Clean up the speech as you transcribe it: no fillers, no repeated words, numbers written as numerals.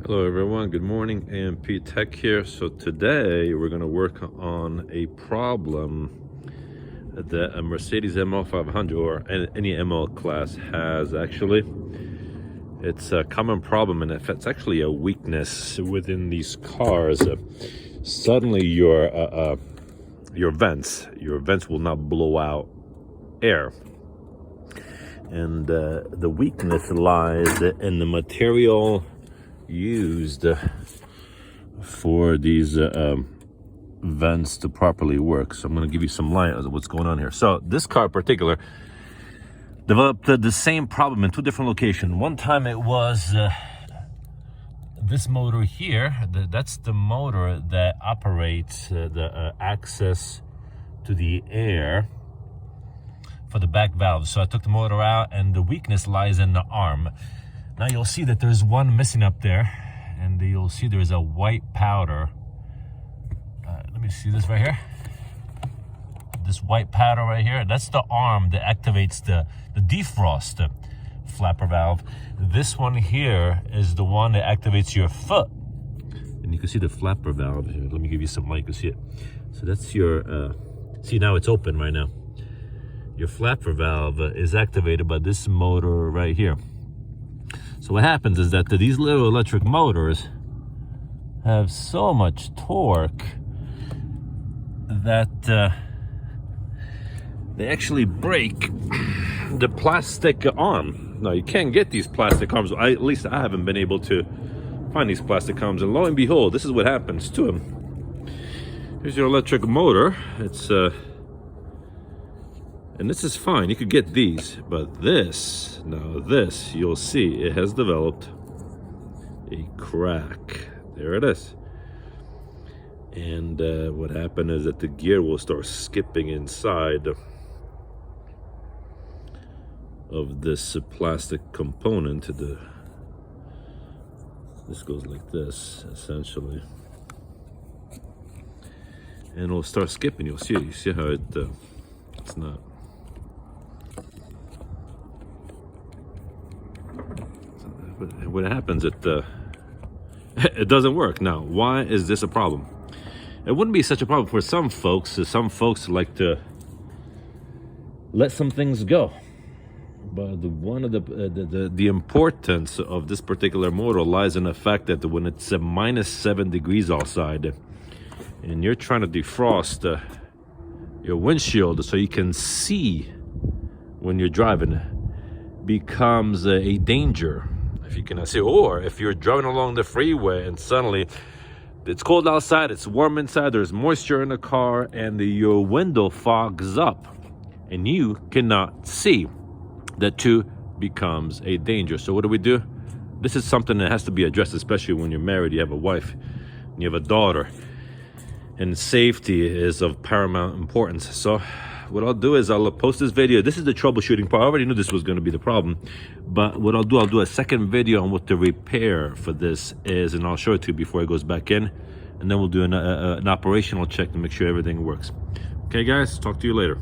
Hello everyone, good morning, AM&C Tech here. So today we're going to work on a problem that a Mercedes ML500 or any ML class has actually. It's a common problem, and if it's actually a weakness within these cars, suddenly your vents will not blow out air. And the weakness lies in the material used for these vents to properly work. So I'm going to give you some light on what's going on here. So this car in particular developed the same problem in two different locations. One time it was this motor here. That's the motor that operates the access to the air for the back valve. So I took the motor out, and the weakness lies in the arm. Now you'll see that there's one missing up there, and you'll see there's a white powder. Let me see this right here. This white powder right here, that's the arm that activates the defrost flapper valve. This one here is the one that activates your foot. And you can see the flapper valve here. Let me give you some light, you can see it. So that's your, see now it's open right now. Your flapper valve is activated by this motor right here. So what happens is that these little electric motors have so much torque that they actually break the plastic arm. Now you can't get these plastic arms. At least I haven't been able to find these plastic arms. And lo and behold, this is what happens to them. Here's your electric motor. It's and this is fine, you could get these, but this, now this, you'll see it has developed a crack. There it is. And what happened is that the gear will start skipping inside of this plastic component. This goes like this, essentially. And it'll start skipping, you see how it's not. What happens, it doesn't work. Now, why is this a problem? It wouldn't be such a problem for some folks. Some folks like to let some things go. But one of the importance of this particular motor lies in the fact that when it's -7 degrees outside and you're trying to defrost your windshield so you can see when you're driving, becomes a danger. If you cannot see, or if you're driving along the freeway and suddenly it's cold outside, it's warm inside, there's moisture in the car, and your window fogs up and you cannot see, that too becomes a danger. So what do? This is something that has to be addressed, especially when you're married, you have a wife, and you have a daughter, and safety is of paramount importance. So what I'll do is I'll post this video. This is the troubleshooting part. I already knew this was going to be the problem, but what I'll do a second video on what the repair for this is, and I'll show it to you before it goes back in, and then we'll do an operational check to make sure everything works. Okay guys, talk to you later.